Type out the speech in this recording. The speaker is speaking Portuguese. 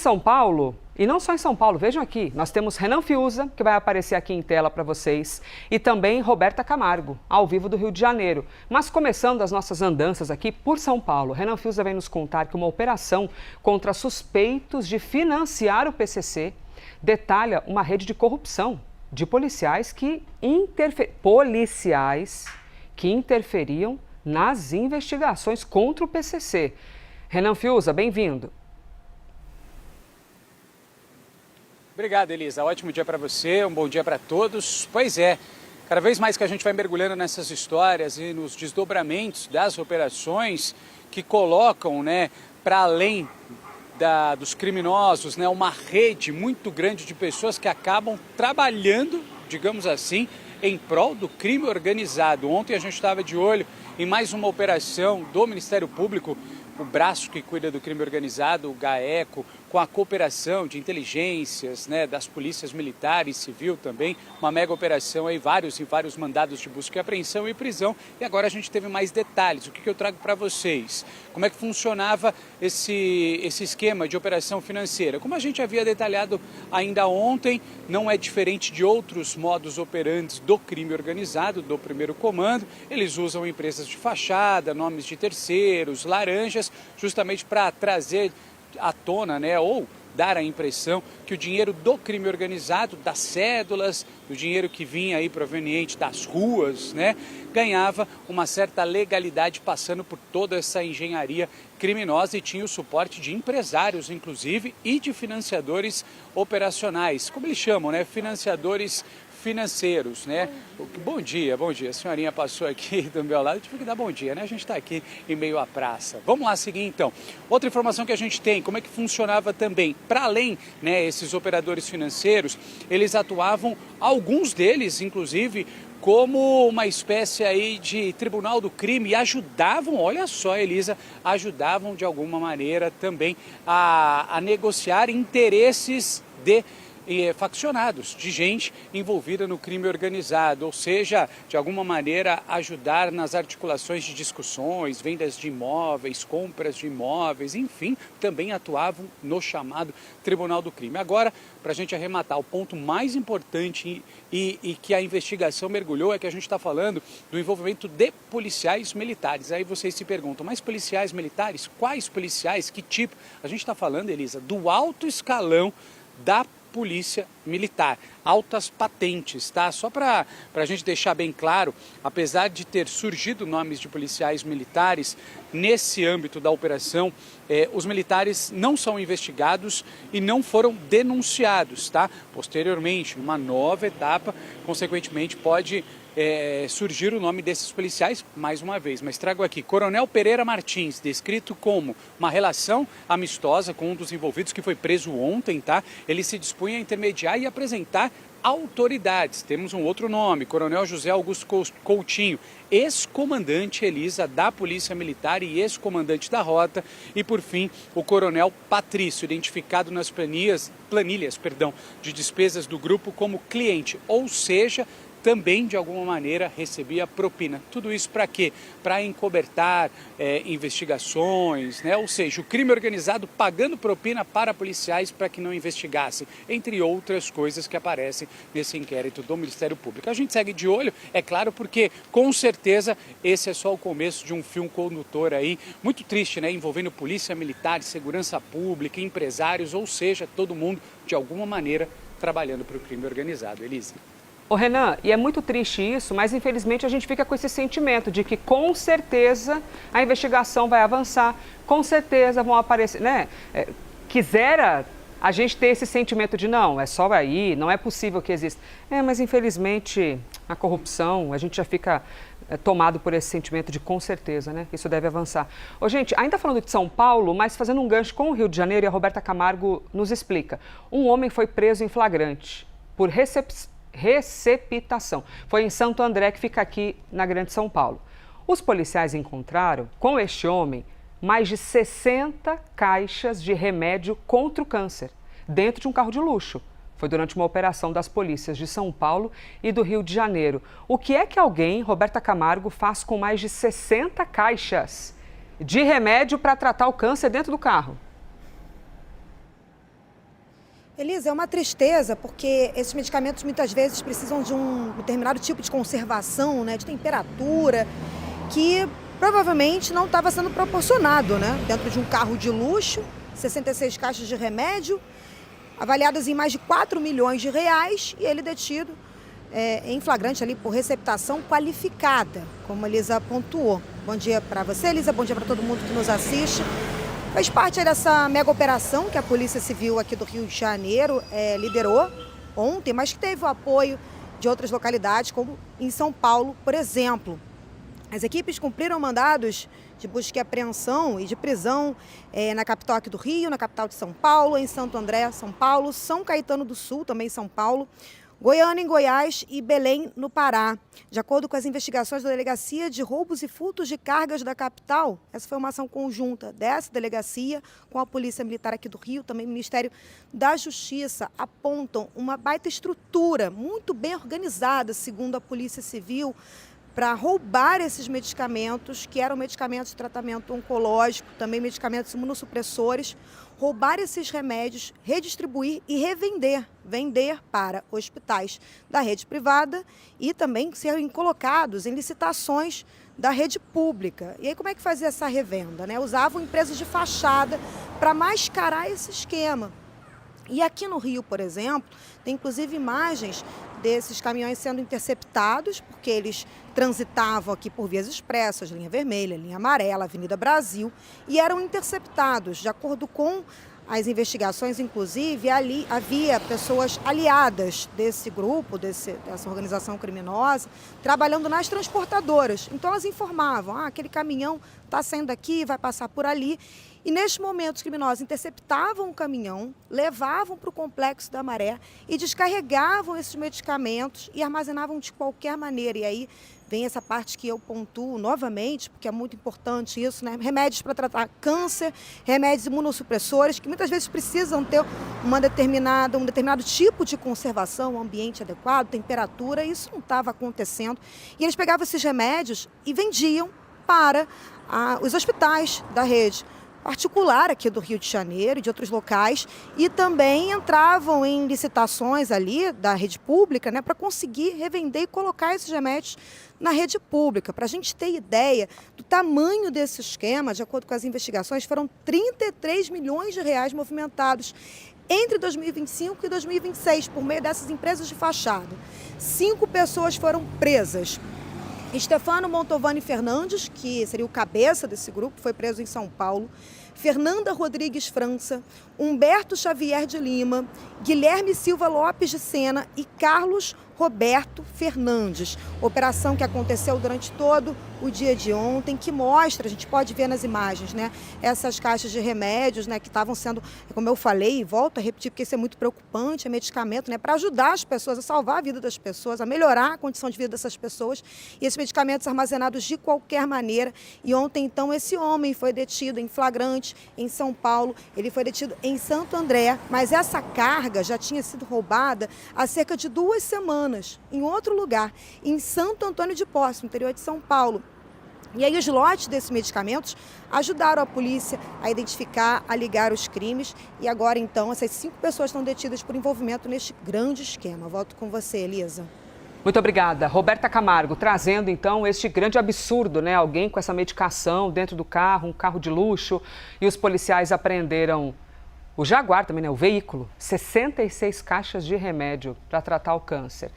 São Paulo, e não só em São Paulo, vejam aqui, nós temos Renan Fiuza, que vai aparecer aqui em tela para vocês, e também Roberta Camargo, ao vivo do Rio de Janeiro. Mas começando as nossas andanças aqui por São Paulo, Renan Fiuza vem nos contar que uma operação contra suspeitos de financiar o PCC detalha uma rede de corrupção de policiais que interferiam nas investigações contra o PCC. Renan Fiuza, bem-vindo. Obrigado, Elisa. Ótimo dia para você, um bom dia para todos. Pois é, cada vez mais que a gente vai mergulhando nessas histórias e nos desdobramentos das operações que colocam, para além dos criminosos, uma rede muito grande de pessoas que acabam trabalhando, digamos assim, em prol do crime organizado. Ontem a gente estava de olho em mais uma operação do Ministério Público, o braço que cuida do crime organizado, o GAECO, com a cooperação de inteligências, das polícias militar e civil também, uma mega operação aí, vários mandados de busca e apreensão e prisão. E agora a gente teve mais detalhes. O que eu trago para vocês? Como é que funcionava esse esquema de operação financeira? Como a gente havia detalhado ainda ontem, não é diferente de outros modus operantes do crime organizado, do primeiro comando. Eles usam empresas de fachada, nomes de terceiros, laranjas, justamente para trazer à tona, ou dar a impressão que o dinheiro do crime organizado, das cédulas, do dinheiro que vinha aí proveniente das ruas, ganhava uma certa legalidade passando por toda essa engenharia criminosa e tinha o suporte de empresários, inclusive, e de financiadores operacionais, como eles chamam, financiadores financeiros, Bom dia, a senhorinha passou aqui do meu lado, eu tive que dar bom dia, A gente está aqui em meio à praça. Vamos lá seguir então. Outra informação que a gente tem, como é que funcionava também, para além, esses operadores financeiros, eles atuavam, alguns deles, inclusive, como uma espécie aí de tribunal do crime e ajudavam, olha só, Elisa, ajudavam de alguma maneira também a negociar interesses de faccionados, de gente envolvida no crime organizado, ou seja, de alguma maneira ajudar nas articulações de discussões, vendas de imóveis, compras de imóveis, enfim, também atuavam no chamado Tribunal do Crime. Agora, para a gente arrematar, o ponto mais importante e que a investigação mergulhou é que a gente está falando do envolvimento de policiais militares. Aí vocês se perguntam, mas policiais militares? Quais policiais? Que tipo? A gente está falando, Elisa, do alto escalão da Polícia Militar, altas patentes, tá? Só para a gente deixar bem claro, apesar de ter surgido nomes de policiais militares nesse âmbito da operação, os militares não são investigados e não foram denunciados, tá? Posteriormente, numa nova etapa, consequentemente pode surgir o nome desses policiais mais uma vez, mas trago aqui Coronel Pereira Martins, descrito como uma relação amistosa com um dos envolvidos que foi preso ontem, tá? Ele se dispunha a intermediar e apresentar autoridades. Temos um outro nome, Coronel José Augusto Coutinho, ex-comandante, Elisa, da Polícia Militar e ex-comandante da Rota. E, por fim, o Coronel Patrício, identificado nas planilhas de despesas do grupo como cliente, ou seja, também, de alguma maneira, recebia propina. Tudo isso para quê? Para encobertar investigações, Ou seja, o crime organizado pagando propina para policiais para que não investigassem, entre outras coisas que aparecem nesse inquérito do Ministério Público. A gente segue de olho, é claro, porque, com certeza, esse é só o começo de um fio condutor aí, muito triste, envolvendo polícia militar, segurança pública, empresários, ou seja, todo mundo, de alguma maneira, trabalhando para o crime organizado. Elisa. Ô Renan, e é muito triste isso, mas infelizmente a gente fica com esse sentimento de que com certeza a investigação vai avançar, com certeza vão aparecer, Quisera a gente ter esse sentimento de não, é só aí, não é possível que exista. Mas infelizmente a corrupção, a gente já fica tomado por esse sentimento de com certeza, isso deve avançar. Ô gente, ainda falando de São Paulo, mas fazendo um gancho com o Rio de Janeiro, e a Roberta Camargo nos explica. Um homem foi preso em flagrante por receptação. Foi em Santo André, que fica aqui na Grande São Paulo. Os policiais encontraram com este homem mais de 60 caixas de remédio contra o câncer dentro de um carro de luxo. Foi durante uma operação das polícias de São Paulo e do Rio de Janeiro. O que é que alguém, Roberta Camargo, faz com mais de 60 caixas de remédio para tratar o câncer dentro do carro? Elisa, é uma tristeza porque esses medicamentos muitas vezes precisam de um determinado tipo de conservação, né, de temperatura, que provavelmente não estava sendo proporcionado, né, dentro de um carro de luxo, 66 caixas de remédio, avaliadas em mais de 4 milhões de reais, e ele detido em flagrante ali por receptação qualificada, como a Elisa pontuou. Bom dia para você, Elisa, bom dia para todo mundo que nos assiste. Faz parte dessa mega operação que a Polícia Civil aqui do Rio de Janeiro liderou ontem, mas que teve o apoio de outras localidades, como em São Paulo, por exemplo. As equipes cumpriram mandados de busca e apreensão e de prisão na capital aqui do Rio, na capital de São Paulo, em Santo André, São Paulo, São Caetano do Sul, também São Paulo, Goiânia, em Goiás e Belém, no Pará. De acordo com as investigações da Delegacia de Roubos e Furtos de Cargas da capital, essa foi uma ação conjunta dessa delegacia com a Polícia Militar aqui do Rio, também o Ministério da Justiça, apontam uma baita estrutura, muito bem organizada, segundo a Polícia Civil, para roubar esses medicamentos, que eram medicamentos de tratamento oncológico, também medicamentos imunossupressores, roubar esses remédios, redistribuir e vender para hospitais da rede privada e também serem colocados em licitações da rede pública. E aí como é que fazia essa revenda, né? Usavam empresas de fachada para mascarar esse esquema. E aqui no Rio, por exemplo, tem inclusive imagens desses caminhões sendo interceptados, porque eles transitavam aqui por vias expressas, linha vermelha, linha amarela, Avenida Brasil, e eram interceptados. De acordo com as investigações, inclusive, ali havia pessoas aliadas desse grupo, dessa organização criminosa, trabalhando nas transportadoras. Então elas informavam, aquele caminhão está saindo daqui, vai passar por ali. E neste momento os criminosos interceptavam o caminhão, levavam para o Complexo da Maré e descarregavam esses medicamentos e armazenavam de qualquer maneira. E aí vem essa parte que eu pontuo novamente, porque é muito importante isso, né? Remédios para tratar câncer, remédios imunossupressores, que muitas vezes precisam ter um determinado tipo de conservação, um ambiente adequado, temperatura, e isso não estava acontecendo. E eles pegavam esses remédios e vendiam para os hospitais da rede particular aqui do Rio de Janeiro e de outros locais, e também entravam em licitações ali da rede pública, né, para conseguir revender e colocar esses remédios na rede pública. Para a gente ter ideia do tamanho desse esquema, de acordo com as investigações, foram 33 milhões de reais movimentados entre 2025 e 2026 por meio dessas empresas de fachada. 5 pessoas foram presas. Stefano Montovani Fernandes, que seria o cabeça desse grupo, foi preso em São Paulo. Fernanda Rodrigues França, Humberto Xavier de Lima, Guilherme Silva Lopes de Sena e Carlos Roberto Fernandes. Operação que aconteceu durante todo o dia de ontem, que mostra, a gente pode ver nas imagens, né, essas caixas de remédios, né, que estavam sendo, como eu falei, e volto a repetir, porque isso é muito preocupante, é medicamento, né, para ajudar as pessoas, a salvar a vida das pessoas, a melhorar a condição de vida dessas pessoas, e esses medicamentos armazenados de qualquer maneira. E ontem, então, esse homem foi detido em flagrante em São Paulo, ele foi detido em Santo André, mas essa carga já tinha sido roubada há cerca de 2 semanas, em outro lugar, em Santo Antônio de Posse, no interior de São Paulo. E aí os lotes desses medicamentos ajudaram a polícia a identificar, a ligar os crimes, e agora então essas 5 pessoas estão detidas por envolvimento neste grande esquema. Volto com você, Elisa. Muito obrigada. Roberta Camargo, trazendo então este grande absurdo, né? Alguém com essa medicação dentro do carro, um carro de luxo, e os policiais apreenderam o Jaguar também, né? O veículo, 66 caixas de remédio para tratar o câncer.